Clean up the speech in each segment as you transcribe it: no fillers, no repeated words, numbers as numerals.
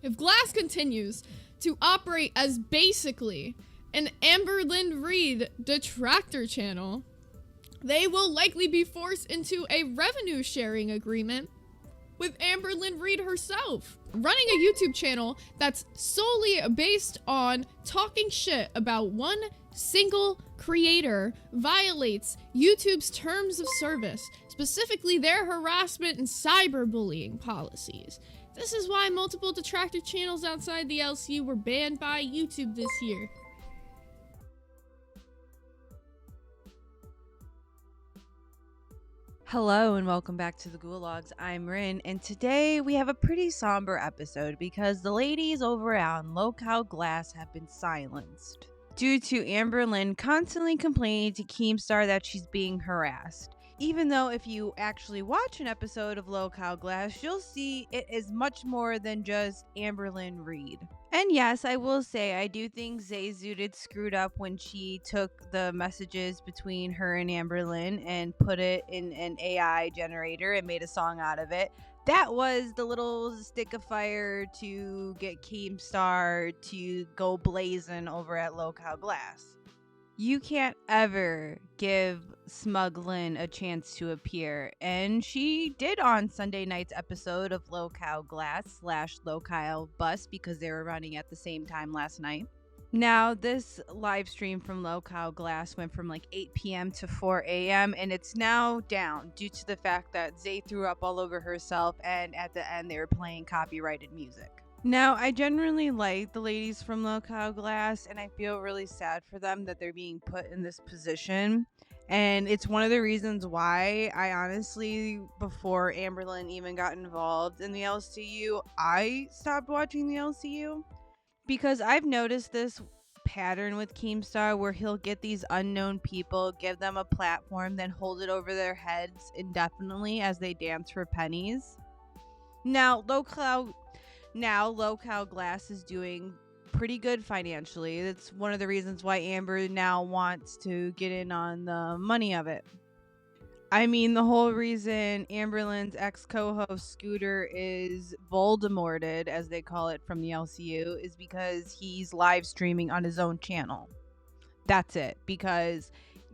If Glass continues to operate as basically an Amberlynn Reid detractor channel, they will likely be forced into a revenue sharing agreement with Amberlynn Reid herself. Running a YouTube channel that's solely based on talking shit about one single creator violates YouTube's terms of service, specifically their harassment and cyberbullying policies. This is why multiple detractor channels outside the LCU were banned by YouTube this year. Hello and welcome back to the Gulags. I'm Rin, and today we have a pretty somber episode because the ladies over on Lolcow Glass have been silenced due to Amberlynn constantly complaining to Keemstar that she's being harassed. Even though if you actually watch an episode of Lolcow Glass, you'll see it is much more than just Amberlynn Reid. And yes, I will say, I do think Zayzudit screwed up when she took the messages between her and Amberlynn and put it in an AI generator and made a song out of it. That was the little stick of fire to get Keemstar to go blazing over at Lolcow Glass. You can't ever give Smuglin a chance to appear, and she did on Sunday night's episode of Lolcow Glass / Lolcow Bus because they were running at the same time last night. Now, this live stream from Lolcow Glass went from like 8 p.m. to 4 a.m. and it's now down due to the fact that Zay threw up all over herself, and at the end they were playing copyrighted music. Now, I generally like the ladies from Lolcow Glass, and I feel really sad for them that they're being put in this position. And it's one of the reasons why I honestly, before Amberlynn even got involved in the LCU, I stopped watching the LCU. Because I've noticed this pattern with Keemstar where he'll get these unknown people, give them a platform, then hold it over their heads indefinitely as they dance for pennies. Now, Lolcow Glass is doing pretty good financially. That's one of the reasons why Amber now wants to get in on the money of it. I mean, the whole reason Amberlynn's ex-co-host Scooter is Voldemorted, as they call it from the LCU, is because he's live streaming on his own channel. That's it. Because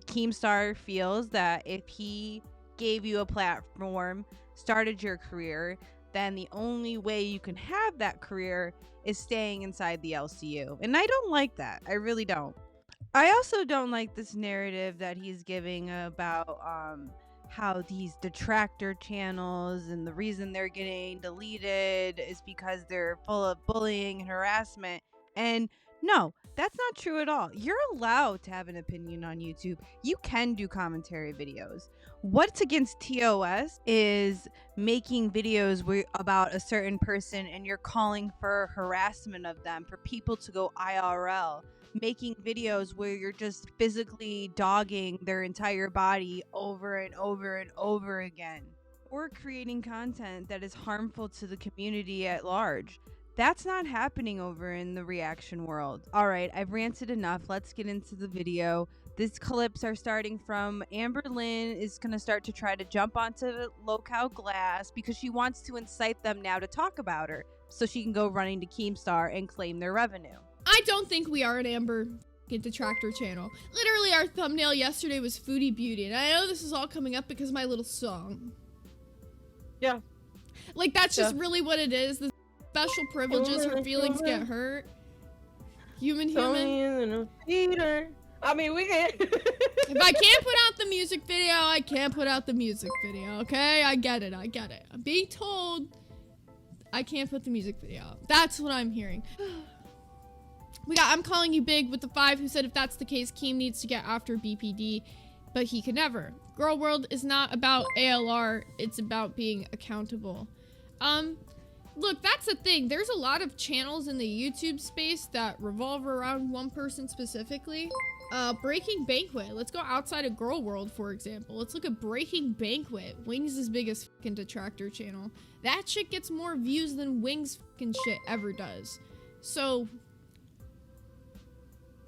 Keemstar feels that if he gave you a platform, started your career, then the only way you can have that career is staying inside the LCU. And I don't like that. I really don't. I also don't like this narrative that he's giving about how these detractor channels and the reason they're getting deleted is because they're full of bullying and harassment. And no, that's not true at all. You're allowed to have an opinion on YouTube. You can do commentary videos. What's against TOS is making videos about a certain person and you're calling for harassment of them, for people to go IRL. Making videos where you're just physically dogging their entire body over and over and over again. Or creating content that is harmful to the community at large. That's not happening over in the reaction world. Alright, I've ranted enough. Let's get into the video. These clips are starting from Amberlynn is going to start to try to jump onto Lolcow Glass because she wants to incite them now to talk about her so she can go running to Keemstar and claim their revenue. I don't think we are an Amber detractor channel. Literally, our thumbnail yesterday was Foodie Beauty, and I know this is all coming up because of my little song. Yeah. Like, that's just really what it is. The special privileges, her feelings get hurt. Human. I mean, we can. If I can't put out the music video, I can't put out the music video, okay? I get it. I'm being told I can't put the music video out. That's what I'm hearing. I'm Calling You Big with the 5 who said if that's the case, Keem needs to get after BPD, but he could never. Girl World is not about ALR, it's about being accountable. Look, that's the thing. There's a lot of channels in the YouTube space that revolve around one person specifically. Breaking Banquet. Let's go outside of Girl World, for example. Let's look at Breaking Banquet, Wings' biggest fucking detractor channel. That shit gets more views than Wings' fucking shit ever does. So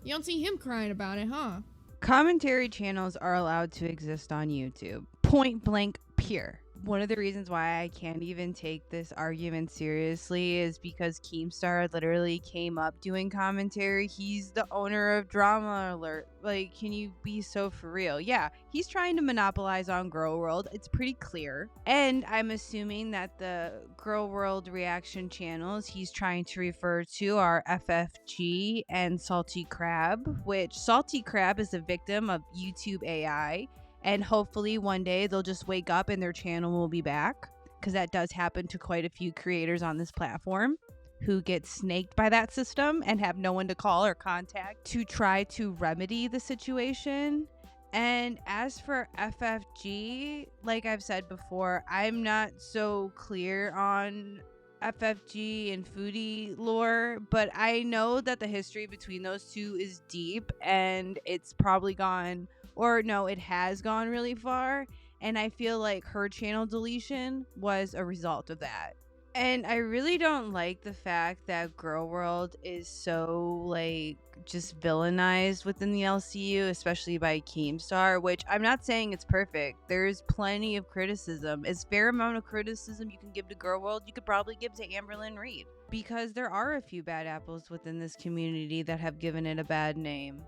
you don't see him crying about it, huh? Commentary channels are allowed to exist on YouTube. Point blank, pure. One of the reasons why I can't even take this argument seriously is because Keemstar literally came up doing commentary. He's the owner of Drama Alert. Like, can you be so for real? Yeah, he's trying to monopolize on Girl World. It's pretty clear. And I'm assuming that the Girl World reaction channels he's trying to refer to are FFG and Salty Crab, which Salty Crab is a victim of YouTube AI. And hopefully one day they'll just wake up and their channel will be back, because that does happen to quite a few creators on this platform who get snaked by that system and have no one to call or contact to try to remedy the situation. And as for FFG, like I've said before, I'm not so clear on FFG and foodie lore, but I know that the history between those two is deep, and it's probably gone, or no, it has gone really far, and I feel like her channel deletion was a result of that. And I really don't like the fact that Girl World is so, like, just villainized within the LCU, especially by Keemstar, which I'm not saying it's perfect. There's plenty of criticism. As fair amount of criticism you can give to Girl World, you could probably give to Amberlynn Reed, because there are a few bad apples within this community that have given it a bad name.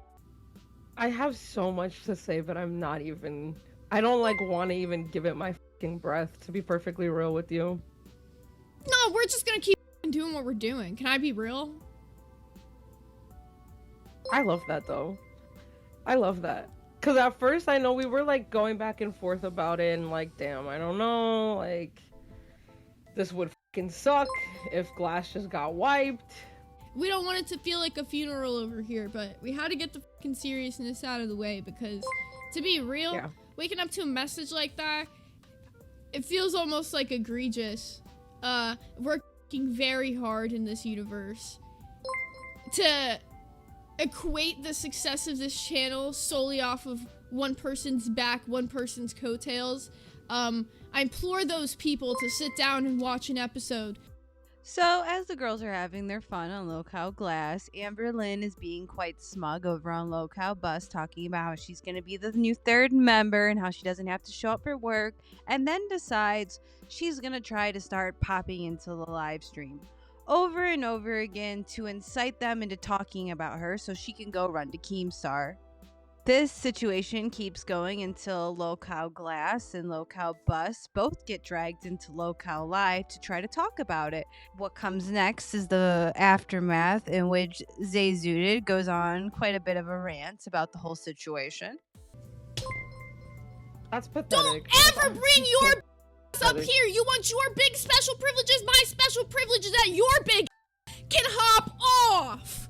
I have so much to say, but I'm not even. I don't like want to even give it my fucking breath, to be perfectly real with you. No, we're just gonna keep doing what we're doing. Can I be real? I love that though. I love that. Cause at first I know we were like going back and forth about it, and like, damn, I don't know, like, this would fucking suck if Glass just got wiped. We don't want it to feel like a funeral over here, but we had to get the fucking seriousness out of the way, because to be real, waking up to a message like that, it feels almost like egregious. We're working very hard in this universe to equate the success of this channel solely off of one person's back, one person's coattails. I implore those people to sit down and watch an episode. So, as the girls are having their fun on Lolcow Glass, Amberlynn is being quite smug over on Lolcow Bus, talking about how she's going to be the new third member and how she doesn't have to show up for work, and then decides she's going to try to start popping into the live stream over and over again to incite them into talking about her so she can go run to Keemstar. This situation keeps going until Lolcow Glass and Lolcow Bus both get dragged into Lolcow Live to try to talk about it. What comes next is the aftermath, in which Zay Zooted goes on quite a bit of a rant about the whole situation. That's pathetic. Don't ever bring your up here. You want your big special privileges? My special privilege is that your big can hop off.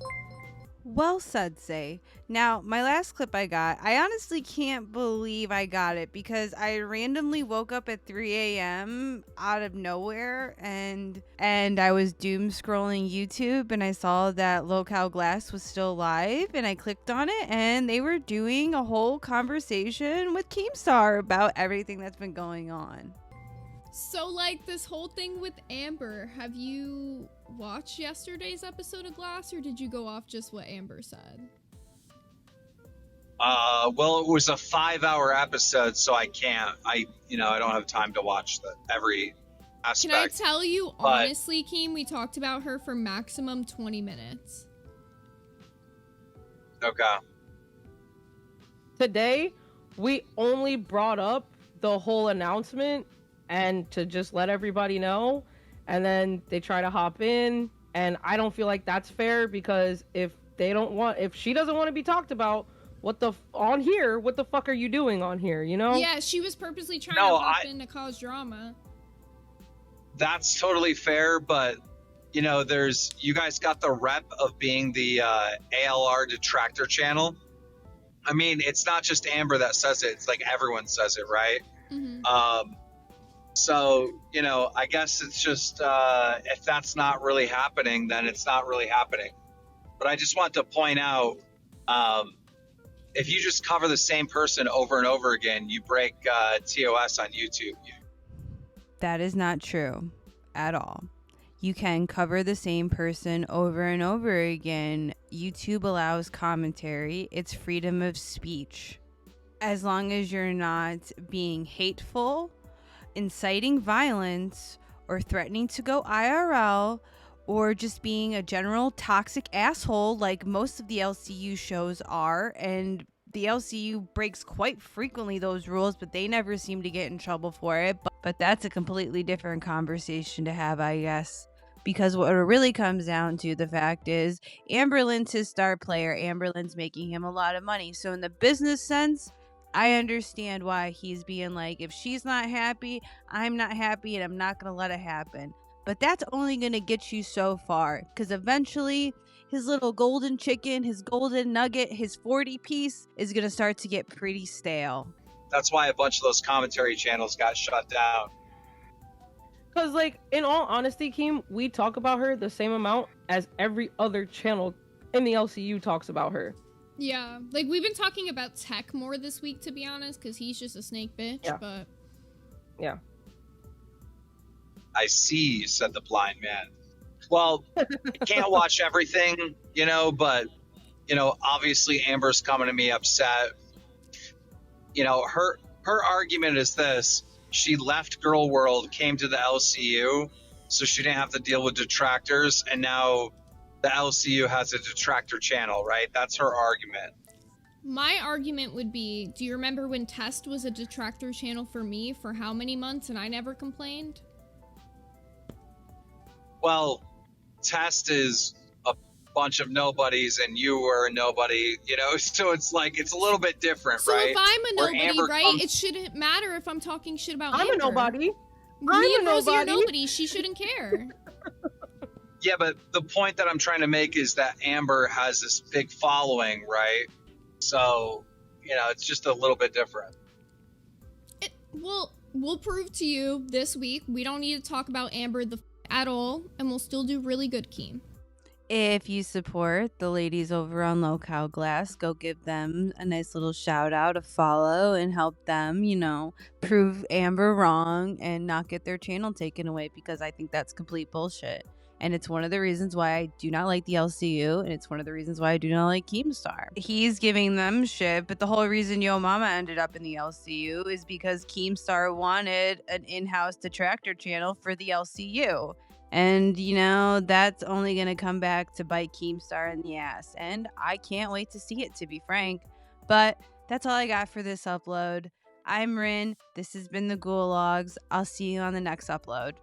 Well said, Zay. Now, my last clip I got, I honestly can't believe I got it, because I randomly woke up at 3 a.m. out of nowhere, and I was doom scrolling YouTube, and I saw that Lolcow Glass was still live, and I clicked on it, and they were doing a whole conversation with Keemstar about everything that's been going on. So, like, this whole thing with Amber, have you watched yesterday's episode of Glass, or did you go off just what Amber said? Well, it was a 5-hour episode, so I can't. I don't have time to watch every aspect. Can I tell you honestly, Keem, we talked about her for maximum 20 minutes. Okay. Today, we only brought up the whole announcement and to just let everybody know, and then they try to hop in, and I don't feel like that's fair, because if she doesn't want to be talked about, what the fuck are you doing on here, you know? Yeah, she was purposely trying to hop in to cause drama. That's totally fair, but you guys got the rep of being the ALR detractor channel. I mean, it's not just Amber that says it, it's like everyone says it, right? Mm-hmm. So, I guess it's just, if that's not really happening, then it's not really happening. But I just want to point out, if you just cover the same person over and over again, you break TOS on YouTube. That is not true at all. You can cover the same person over and over again. YouTube allows commentary. It's freedom of speech. As long as you're not being hateful inciting violence or threatening to go IRL or just being a general toxic asshole like most of the LCU shows are. And the LCU breaks quite frequently those rules, but they never seem to get in trouble for it. But that's a completely different conversation to have, I guess. Because what it really comes down to, the fact is, Amberlynn's his star player. Amberlynn's making him a lot of money. So in the business sense, I understand why he's being like, if she's not happy, I'm not happy, and I'm not going to let it happen. But that's only going to get you so far. Because eventually, his little golden chicken, his golden nugget, his 40 piece is going to start to get pretty stale. That's why a bunch of those commentary channels got shut down. Because, like, in all honesty, Keem, we talk about her the same amount as every other channel in the LCU talks about her. Yeah, like, we've been talking about Tech more this week, to be honest, because he's just a snake bitch, Yeah. but... Yeah. I see, said the blind man. Well, you can't watch everything, but, obviously Amber's coming to me upset. Her argument is this. She left Girl World, came to the LCU, so she didn't have to deal with detractors, and now the LCU has a detractor channel, right? That's her argument. My argument would be, do you remember when Test was a detractor channel for me for how many months and I never complained? Well, Test is a bunch of nobodies and you were a nobody, so it's like, it's a little bit different, So right? if I'm a Where nobody, Amber right, comes- it shouldn't matter if I'm talking shit about I'm Amber. a nobody. Me I'm and a Rosie are nobody. nobody. She shouldn't care. Yeah, but the point that I'm trying to make is that Amber has this big following, right? So, it's just a little bit different. Well, we'll prove to you this week. We don't need to talk about Amber at all, and we'll still do really good, Keem. If you support the ladies over on Lolcow Glass, go give them a nice little shout out, a follow, and help them, prove Amber wrong and not get their channel taken away, because I think that's complete bullshit. And it's one of the reasons why I do not like the LCU, and it's one of the reasons why I do not like Keemstar. He's giving them shit, but the whole reason Yo Mama ended up in the LCU is because Keemstar wanted an in-house detractor channel for the LCU. And, that's only going to come back to bite Keemstar in the ass. And I can't wait to see it, to be frank. But that's all I got for this upload. I'm Rin. This has been the Gulags. I'll see you on the next upload.